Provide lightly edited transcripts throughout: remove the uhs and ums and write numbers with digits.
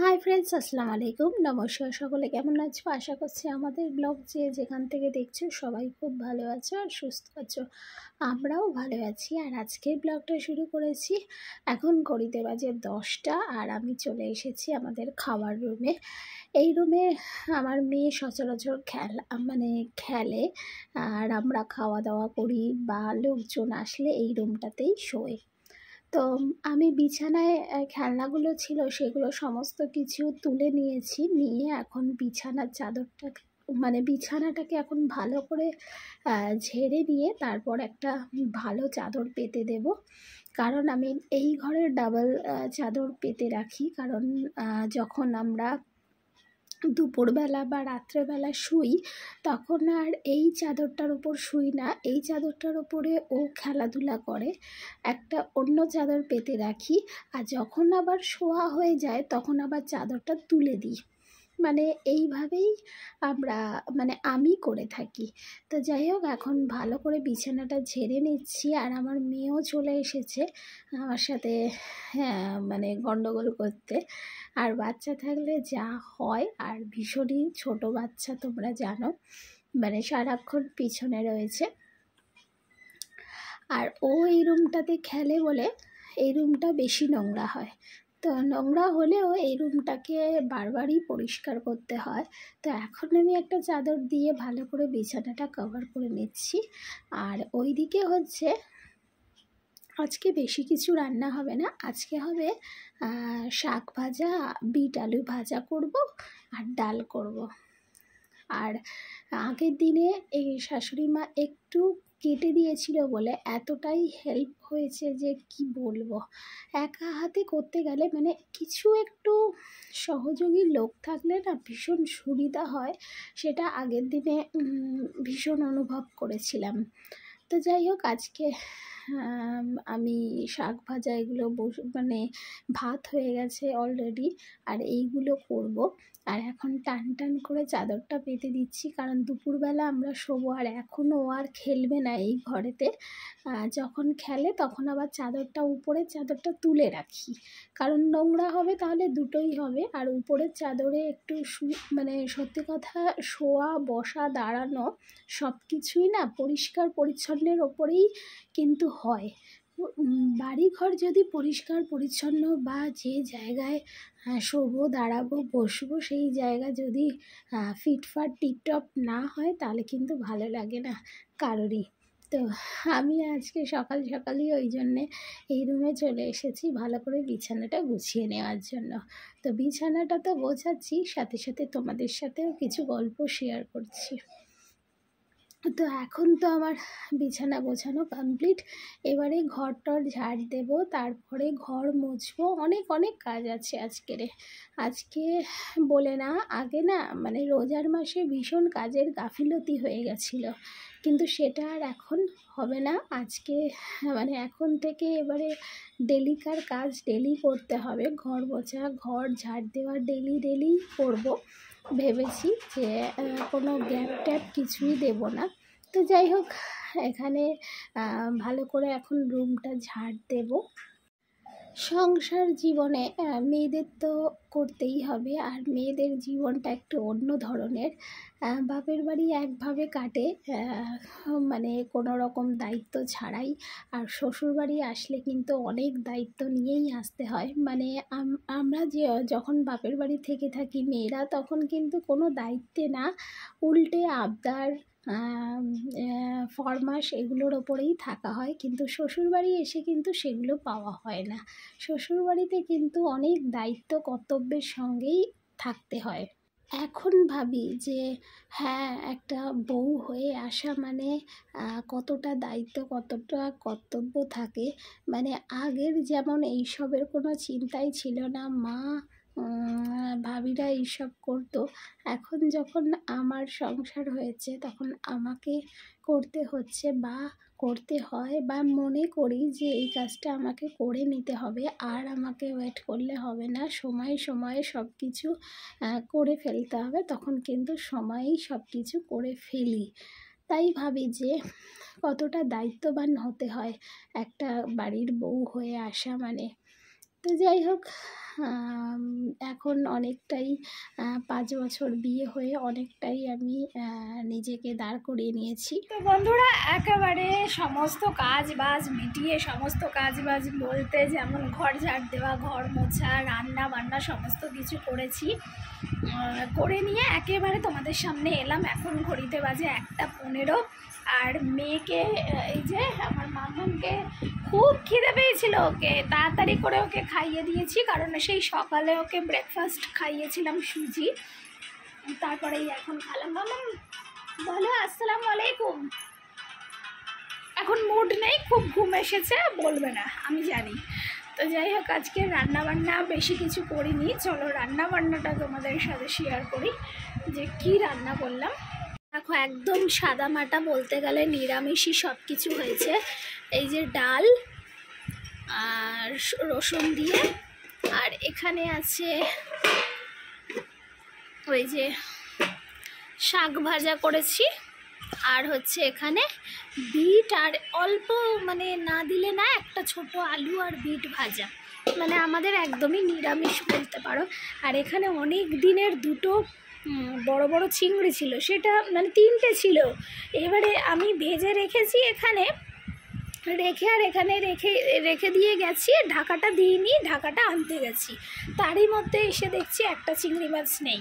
Hi friends, আসসালামু আলাইকুম। নমস্কার। সকলে কেমন আছো? আশা করছি আমাদের ব্লগ যেখান থেকে দেখছো সবাই খুব ভালো আছো আর সুস্থ আছো। আমরাও ভালো আছি। আর আজকের ব্লগটা শুরু করেছি। এখন ঘড়িতে বাজে 10টা আর আমি চলে এসেছি আমাদের খাওয়ার রুমে। এই রুমে আমার মেয়ে সচরাচর খেলে আর আমরা খাওয়া দাওয়া করি বা লোকজন আসলে এই রুমটাতেই শোয়। তো আমি বিছানায় খেলনাগুলো ছিল সেগুলো সমস্ত কিছু তুলে নিয়েছি, নিয়ে এখন বিছানার চাদরটাকে বিছানাটাকে এখন ভালো করে ঝেড়ে নিয়ে তারপর একটা ভালো চাদর পেতে দেব। কারণ আমি এই ঘরের ডাবল চাদর পেতে রাখি, কারণ যখন আমরা দুপুরবেলা বা রাত্রেবেলা শুই তখন আর এই চাদরটার ওপর শুই না, এই চাদরটার ওপরে ও খেলাধুলা করে, একটা অন্য চাদর পেতে রাখি। আর যখন আবার শোয়া হয়ে যায় তখন আবার চাদরটা তুলে দিই। এইভাবেই আমি করে থাকি। তো যাই হোক, এখন ভালো করে বিছানাটা ঝেড়ে নিচ্ছি আর আমার মেয়েও চলে এসেছে আমার সাথে গন্ডগোল করতে। আর বাচ্চা থাকলে যা হয়, আর ভীষণই ছোট বাচ্চা, তোমরা জানো, সারাক্ষণ পিছনে রয়েছে। আর ও এই রুমটাতে খেলে বলে এই রুমটা বেশি নোংরা হয়। তো নোংরা হলেও এই রুমটাকে বারবারই পরিষ্কার করতে হয়। তো এখন আমি একটা চাদর দিয়ে ভালো করে বিছানাটা কভার করে নিচ্ছি। আর ওইদিকে হচ্ছে আজকে বেশি কিছু রান্না হবে না, আজকে হবে শাক ভাজা, বিট আলু ভাজা করব আর ডাল করব। আর আগের দিনে এই শাশুড়ি মা একটু কেটে দিয়েছিল বলে এতটাই হেল্প হয়েছে যে কি বলবো। একা হাতে করতে গেলে কিছু একটু সহযোগী লোক থাকলে না ভীষণ সুবিধা হয়, সেটা আগের দিনে ভীষণ অনুভব করেছিলাম। তো যাই হোক, আজকে আমি শাক ভাজা এগুলো ভাত হয়ে গেছে অলরেডি, আর এইগুলো করব। আর এখন টান টান করে চাদরটা পেতে দিচ্ছি, কারণ দুপুরবেলা আমরা শোবো আর এখনও আর খেলবে না এই ঘরেতে। যখন খেলে তখন আবার উপরের চাদরটা তুলে রাখি, কারণ নোংরা হবে তাহলে দুটোই হবে। আর উপরের চাদরে একটু সত্যি কথা, শোয়া বসা দাঁড়ানো সব কিছুই না পরিষ্কার পরিচ্ছন্নের ওপরেই কিন্তু হয়। বাড়িঘর যদি পরিষ্কার পরিচ্ছন্ন বা যে জায়গায় শোবো, দাঁড়াবো, বসবো সেই জায়গা যদি ফিটফাট টিপটপ না হয় তাহলে কিন্তু ভালো লাগে না কারোরই। তো আমি আজকে সকাল সকালই ওই জন্যে এই রুমে চলে এসেছি ভালো করে বিছানাটা গুছিয়ে নেওয়ার জন্য। তো বিছানাটা তো গোছাচ্ছি, সাথে সাথে তোমাদের সাথেও কিছু গল্প শেয়ার করছি। তো এখন তো আমার বিছানা গোছানো কমপ্লিট। এবারে ঘর-টর ঝাড় দেব, তারপরে ঘর মুছবো। অনেক অনেক কাজ আছে আজকে বলে না, আগে না রোজার মাসে ভীষণ কাজের গাফিলতি হয়ে গেছিলো, কিন্তু সেটা আর এখন হবে না। আজকে এখন থেকে এবারে ডেলিকার কাজ ডেলি করতে হবে। ঘর মোছা, ঘর ঝাড় দেওয়া ডেলি করব ভেবেছি, যে কোনো গ্যাপ ট্যাপ কিছুই দেব না। তো যাই হোক, এখানে ভালো করে এখন রুমটা ঝাড় দেব। সংসার জীবনে মেয়েদের তো করতেই হবে, আর মেয়েদের জীবনটা একটু অন্য ধরনের। বাপের বাড়ি একভাবে কাটে, কোনো রকম দায়িত্ব ছাড়াই। আর শ্বশুরবাড়ি আসলে কিন্তু অনেক দায়িত্ব নিয়েই আসতে হয়। আমরা যখন বাপের বাড়ি থেকে থাকি মেয়েরা, তখন কিন্তু কোনো দায়িত্বে না, উল্টে আবদার, ফরমাস এগুলোর ওপরেই থাকা হয়। কিন্তু শ্বশুরবাড়ি এসে কিন্তু সেগুলো পাওয়া হয় না। শ্বশুরবাড়িতে কিন্তু অনেক দায়িত্ব কর্তব্যের সঙ্গেই থাকতে হয়। এখন ভাবি যে হ্যাঁ, একটা বউ হয়ে আসা কতটা দায়িত্ব, কতটা কর্তব্য থাকে। আগের যেমন এইসবের কোনো চিন্তাই ছিল না, মা ভাবিরা এইসব করতো। এখন যখন আমার সংসার হয়েছে তখন আমাকে করতে হচ্ছে বা করতে হয়, বা মনে করি যে এই কাজটা আমাকে করে নিতে হবে, আর আমাকে ওয়েট করলে হবে না, সময়ে সব কিছু করে ফেলতে হবে। তখন কিন্তু সময়েই সব কিছু করে ফেলি। তাই ভাবি যে কতটা দায়িত্ববান হতে হয় একটা বাড়ির বউ হয়ে আসা তো যাই হোক, এখন অনেকটাই 5 বছর বিয়ে হয়ে অনেকটাই আমি নিজেকে দাঁড় করিয়ে নিয়েছি। তো বন্ধুরা, একেবারে সমস্ত কাজ বাজ মিটিয়ে, সমস্ত কাজ বাজ বলতে যেমন ঘর ঝাড় দেওয়া, ঘর মোছা, রান্না বান্না সমস্ত কিছু করেছি। করে নিয়ে একেবারে তোমাদের সামনে এলাম। এখন ঘড়িতে বাজে 1:15। আর মেয়েকে, এই যে আমার মামাকে খুব খিদে পেয়েছিল, ওকে তাড়াতাড়ি করে ওকে খাইয়ে দিয়েছি, কারণ সেই সকালে ওকে ব্রেকফাস্ট খাইয়েছিলাম সুজি। তারপরেই এখন খালাম। মামা বলো আসসালামু আলাইকুম। এখন মুড নেই, খুব ঘুম এসেছে, বলবে না আমি জানি। তো যাই হোক, আজকে রান্নাবান্না বেশি কিছু করিনি। চলো রান্নাবান্নাটা তোমাদের সাথে শেয়ার করি যে কি রান্না করলাম। দেখো, একদম সাদামাটা বলতে গেলে নিরামিষই সব কিছু হয়েছে। এই যে ডাল আর রসুন দিয়ে, আর এখানে আছে ওই যে শাক ভাজা করেছি, আর হচ্ছে এখানে বিট আর অল্প, মানে না দিলে না, একটা ছোট আলু আর বিট ভাজা, মানে আমাদের একদমই নিরামিষ বলতে পারো। আর এখানে অনেক দিনের 2টো বড় বড় চিংড়ি ছিল, সেটা মানে 3টে ছিল, এবারে আমি ভেজে রেখেছি এখানে রেখে, আর এখানে রেখে দিয়ে গেছি, ঢাকাটা দিইনি, ঢাকাটা আনতে গেছি, তারই মধ্যে এসে দেখছি একটা চিংড়ি মাছ নেই।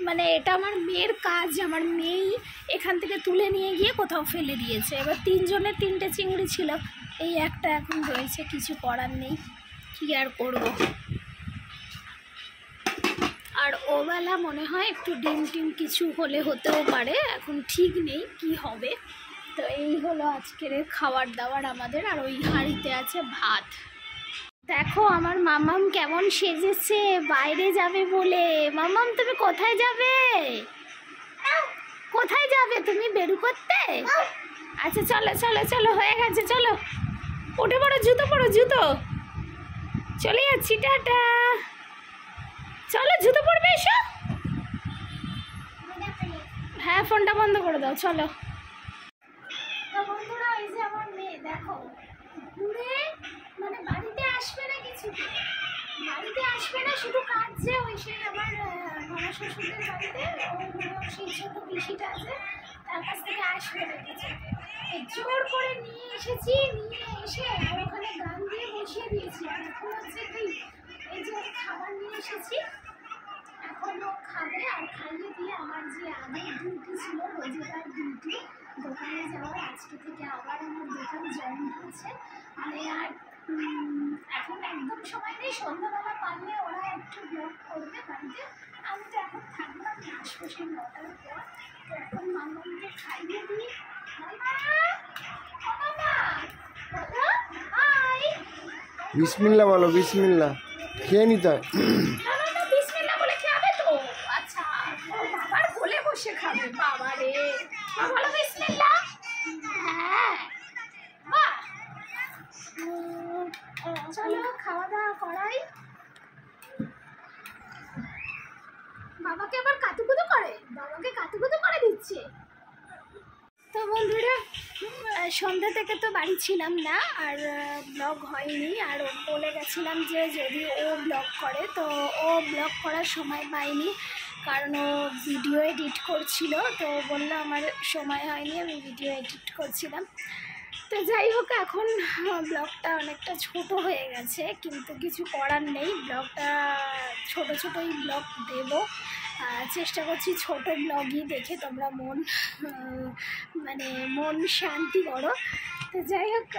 মানে এটা আমার মেয়ের কাজ, আমার মেয়েই এখান থেকে তুলে নিয়ে গিয়ে কোথাও ফেলে দিয়েছে। এবার 3 জনের 3টে চিংড়ি ছিল, এই একটা এখন রয়েছে, কিছু করার নেই, কী আর করব। আর ওবেলা মনে হয় একটু ডিম টিম কিছু হলে হতেও পারে, এখন ঠিক নেই কি হবে। তো এই হলো আজকের খাবার দাবার আমাদের। আর ওই হাঁড়িতে আছে ভাত। দেখো আমার মামাম কেমন সেজেছে বাইরে যাবে বলে। মামাম তুমি কোথায় যাবে? কোথায় যাবে তুমি? বেরু করতে? আচ্ছা চলো চলো চলো, হয়ে গেছে, চলো উঠে পড়ো, জুতো পড়ো, জুতো। চলে যাচ্ছি, টাটা। চলো জুতো পড়বে, এসো। হ্যাঁ, ফোনটা বন্ধ করে দাও, চলো। তো বন্ধুরা, এই যে আমার মেয়ে, দেখো ঘুরে, মানে বাড়িতে আসবে না, কিছু বাড়িতে আসবে না, শুধু কাঁদছে। ওই সেই আমার মামা শ্বশুরের বাড়িতে সেই ছোট পিসিটা আছে, তার কাছ থেকে আসবে না কিছু। জোর করে নিয়ে এসেছি, নিয়ে এসে আর ওখানে গান দিয়ে বসিয়ে দিয়েছি। আর এখন হচ্ছে কি, এই যে খাবার নিয়ে এসেছি, এখন ও খাবে। আর খাইয়ে দিয়ে আমার যে আগের ডিউটি ছিল, রোজগার ডিউটি, দোকানে যাওয়ার, আজকে থেকে আবার আমার দোকান জয়েন হয়েছে। মানে আর এখন একদম সময় নেই। সন্ধ্যাবেলা পারলে ওরা একটু ব্লগ করবে বাড়িতে, আমি তো এখন থাকবো না, আমি আসবো সেই 9টার পর। তো এখন মামাকে খাইয়ে দিই। বিসমিল্লাহ বলো, বিসমিল্লাহ। খেয়ে নিতে হয়। বিসমিল্লাহ বলে খাবে তো? আচ্ছা, বাবার কোলে বসে খাবে। বাবা রে, বলো বিসমিল্লাহ। হ্যাঁ, বাহ। চলো খাওয়া দাওয়া করাই। বাবাকে আবার কাতুকুতু করে, বাবাকে কাতুকুতু করে দিচ্ছে। তো বন্ধুরা, সন্ধ্যা থেকে তো বাড়ি ছিলাম না, আর ব্লগ হয়নি। আর বলে গেছিলাম যে যদি ও ব্লগ করে, তো ও ব্লগ করার সময় পাইনি, কারণ ও ভিডিও এডিট করছিল। তো বললো আমার সময় হয়নি, আমি ভিডিও এডিট করছিলাম। তো যাই হোক, এখন ব্লগটা অনেকটা ছোট হয়ে গেছে, কিন্তু কিছু করার নেই, ব্লগটা ছোটোই ব্লগ দেবো। চেষ্টা করছি ছোট ব্লগই দেখে তোমরা মন শান্তি করো। তো যাই হোক,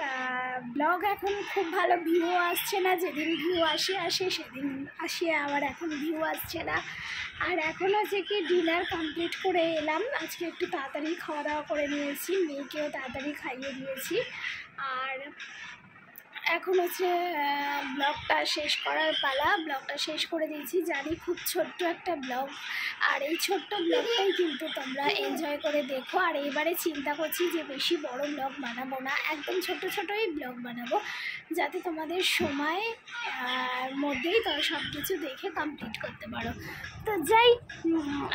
ব্লগ এখন খুব ভালো ভিউ আসছে না, যেদিন ভিউ আসে সেদিন আবার এখন ভিউ আসছে না। আর এখন আছে কি, ডিনার কমপ্লিট করে এলাম, আজকে একটু তাড়াতাড়ি খাওয়া দাওয়া করে নিয়েছি, মেয়েকেও তাড়াতাড়ি খাইয়ে দিয়েছি। আর এখন হচ্ছে ব্লগটা শেষ করার পালা। ব্লগটা শেষ করে দিয়েছি, জানি খুব ছোট্ট একটা ব্লগ, আর এই ছোট্ট ব্লগটাই কিন্তু তোমরা এনজয় করে দেখো। আর এবারে চিন্তা করছি যে বেশি বড় ব্লগ বানাবো না, একদম ছোটোই ব্লগ বানাবো, যাতে তোমাদের সময় মধ্যেই তোমরা সব কিছু দেখে কমপ্লিট করতে পারো। তো যাই,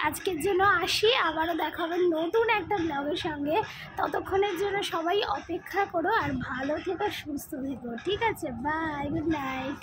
আজকের জন্য আসি, আবারও দেখা হবে নতুন একটা ব্লগের সঙ্গে। ততক্ষণের জন্য সবাই অপেক্ষা করো, আর ভালো থেকো, সুস্থ থেকো, ঠিক আছে? Bye, good night.